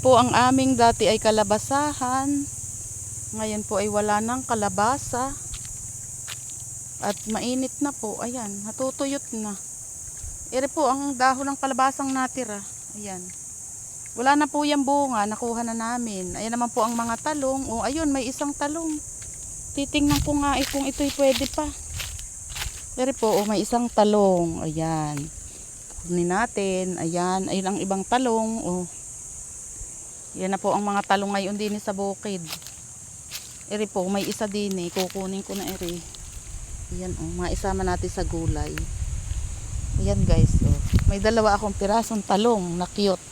po ang aming dati ay kalabasahan. Ngayon po ay wala nang kalabasa. At mainit na po. Ayan, natutuyot na. Ere po ang dahon ng kalabasang natira. Ayan. Wala na po yung bunga. Nakuha na namin. Ayan naman po ang mga talong. O ayun, may isang talong. Titingnan ko nga kung ito'y pwede pa. Ere po, may isang talong. Ayan. Kunin natin. Ayan. Ayun ang ibang talong. O. Yan na po ang mga talong ngayon din sa bukid. Ere po, may isa din eh. Kukunin ko na ere. Ayan o. Maisama natin sa gulay. Ayan guys o. May dalawa akong pirasong talong na cute.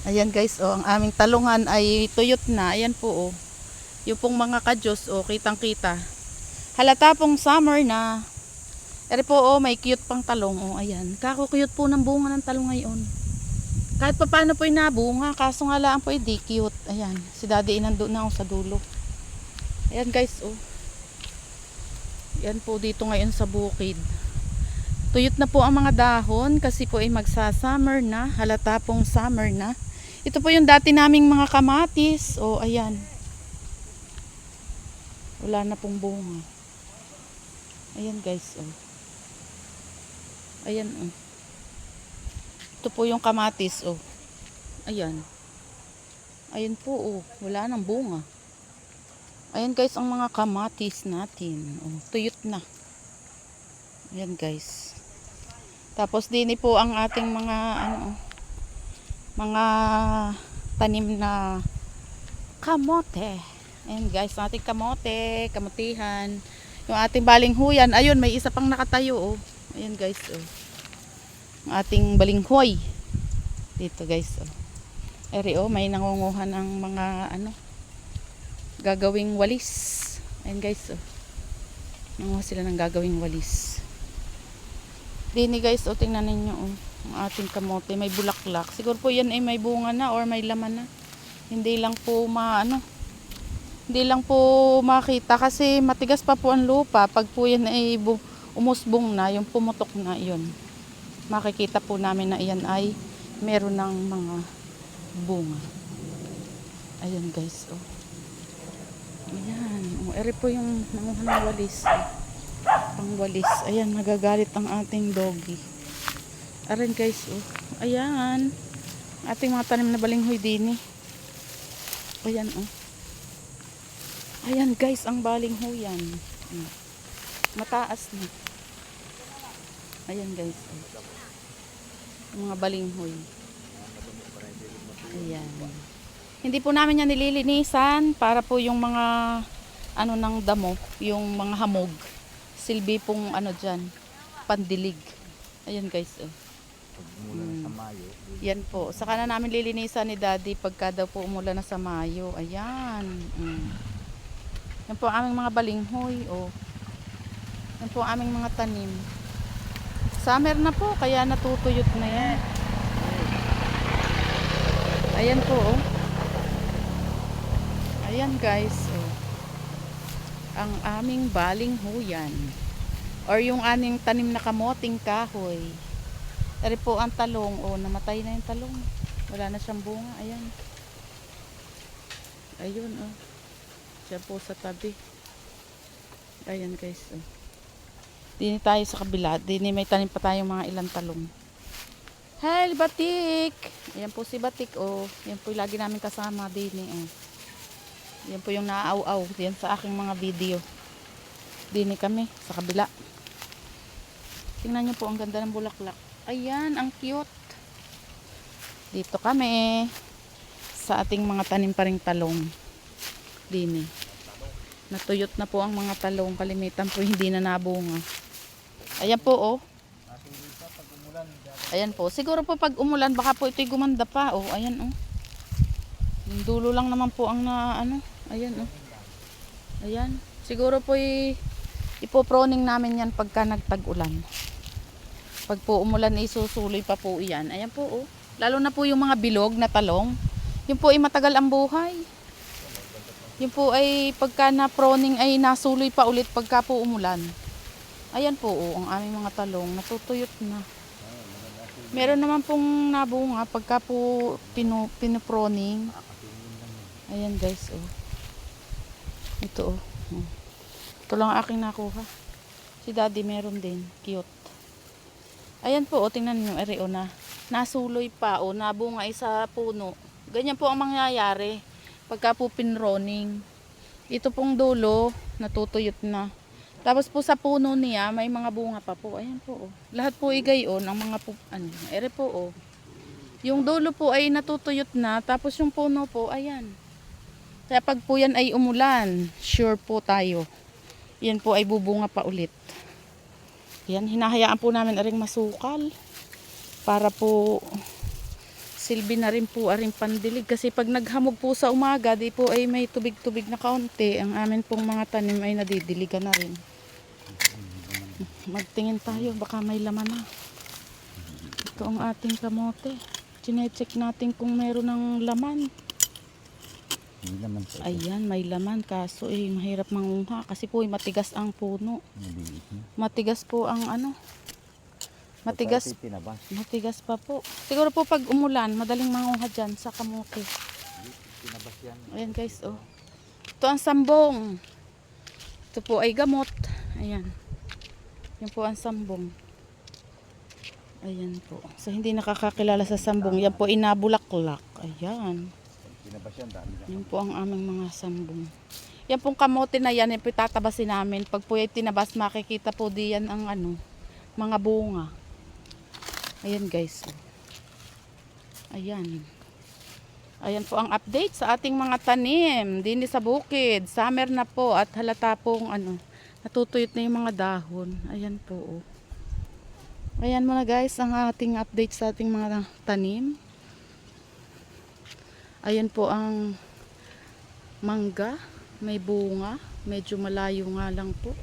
Ayan guys o. Ang aming talungan ay tuyot na. Ayan po o. Yung pong mga kadyos o. Kitang kita. Halata pong summer na. Ere po o. May cute pang talong o. Ayan. Kako-cute po ng bunga ng talong ngayon. Kahit pa paano po yung nabunga, kaso nga lang po hindi cute. Ayan, si daddy inandun na ako sa dulo. Ayan guys, oh. Ayan po dito ngayon sa bukid. Tuyot na po ang mga dahon kasi po ay magsa-summer na. Halata pong summer na. Ito po yung dati naming mga kamatis. Oh, ayan. Wala na pong bunga. Ayan guys, oh. Ayan, oh. Ito po yung kamatis, oh. Ayan. Ayan po, oh. Wala nang bunga. Ayan guys, ang mga kamatis natin. Oh, tuyot na. Ayan guys. Tapos din po ang ating mga mga tanim na kamote. Ayan guys, ating kamote, kamutihan. Yung ating balinghuyan, ayun, may isa pang nakatayo, oh. Ayan guys, oh. Ang ating balinghoy dito guys oh. Eri oh, may nangunguha ng mga gagawing walis. Ayan guys oh. Nanguha sila ng gagawing walis. Dini guys oh, tingnan ninyo oh. Ang ating kamote may bulaklak. Siguro po yan ay may bunga na or may laman na. Hindi lang po hindi lang po makita kasi matigas pa po ang lupa. Pag po yan ay umusbong na, yung pumutok na yun, makikita po namin na iyan ay meron ng mga bunga. Ayan guys oh. Ayan oh, eri po yung nanguha ng walis oh. Pang walis. Ayan, nagagalit ang ating doggy. Ayan guys oh. Ayan ating mga tanim na balinghoy din eh. Ayan oh. Ayan guys ang balinghoyan. Mataas na. Ayan guys oh. Mga balinghoy. Ayan. Hindi po namin yan nililinisan para po yung mga ng damo, yung mga hamog. Silbi pong dyan, pandilig. Ayan guys. Oh. Yan po. Saka na namin lilinisan ni daddy pagka daw po umulan na sa Mayo. Ayan. Yan po ang aming mga balinghoy. Oh. Yan po ang aming mga tanim. Summer na po, kaya natutuyot na yan. Ayan po, oh. Ayan guys, oh. Ang aming balinghoyan. Or yung aming tanim na kamoting kahoy. Eri po ang talong, oh. Namatay na yung talong. Wala na siyang bunga, ayan. Ayun, oh. Diyan po sa tabi. Ayan guys, oh. Dini tayo sa kabila. Dini may tanim pa tayong mga ilang talong. Hi, Batik! Ayan po si Batik, oh. Yan po yung lagi namin kasama dini, oh. Yan po yung naaaw-aw. Yan sa aking mga video. Dini kami sa kabila. Tingnan nyo po, ang ganda ng bulaklak. Ayan, ang cute. Dito kami sa ating mga tanim pa ring talong. Dini. Natuyot na po ang mga talong. Kalimitan po hindi na nabunga. Ayan po oh. Ayan po. Siguro po pag umulan baka po ito'y gumanda pa. Oh, ayan oh. Yung dulo lang naman po ang Ayan oh. Ayan. Siguro po ipoproning namin yan pagka nagtag-ulan. Pag po umulan isusuloy pa po iyan. Ayan po oh. Lalo na po yung mga bilog na talong. Yun po ay matagal ang buhay. Yun po ay pagka na-proning ay nasuloy pa ulit pagka po umulan. Ayan po, oh, ang aming mga talong natutuyot na. Meron naman pong nabunga pagka po pinoproning. Ayan guys, oh. Ito, oh. Oh. Ito lang aking nakuha. Si daddy meron din. Cute. Ayan po, oh. Tingnan nyo, ere, oh, na. Nasuloy pa, oh. Nabunga sa puno. Ganyan po ang mangyayari pagka po pinroning. Ito pong dulo, natutuyot na. Tapos po sa puno niya, may mga bunga pa po. Ayan po, oh. Lahat po igayon, ang mga po, ano, ere po, oh. Yung dulo po ay natutuyot na, tapos yung puno po, ayan. Kaya pag po yan ay umulan, sure po tayo. Yan po ay bubunga pa ulit. Yan, hinahayaan po namin aring masukal. Para po silbi na rin po aring pandilig. Kasi pag naghamog po sa umaga, di po ay may tubig-tubig na kaunti. Ang amin pong mga tanim ay nadidiligan na rin. Magtingin tayo, baka may laman na. Ito ang ating kamote. Chine-check natin kung meron ng laman. May laman po. Ayan, may laman. Kaso mahirap manguha. Kasi po matigas ang puno. Matigas po ang ano. Matigas. Matigas pa po. Siguro po pag umulan, madaling manguha dyan sa kamote. Ayan guys, oh. Ito ang sambong. Ito po ay gamot. Ayan. Yan po ang sambong. Ayan po. So hindi nakakakilala sa sambong. Yan po inabulaklak. Ayan. Yan po ang aming mga sambong. Yan pong kamote na yan, yan po tatabasin namin. Pag po yung tinabas, makikita po diyan ang ano, mga bunga. Ayan guys. Ayan. Ayan po ang update sa ating mga tanim. Din sa bukid. Summer na po at halata pong ano, natutuyot na yung mga dahon. Ayan po. Oh. Ayan muna guys ang ating update sa ating mga tanim. Ayan po ang mangga. May bunga. Medyo malayo nga lang po.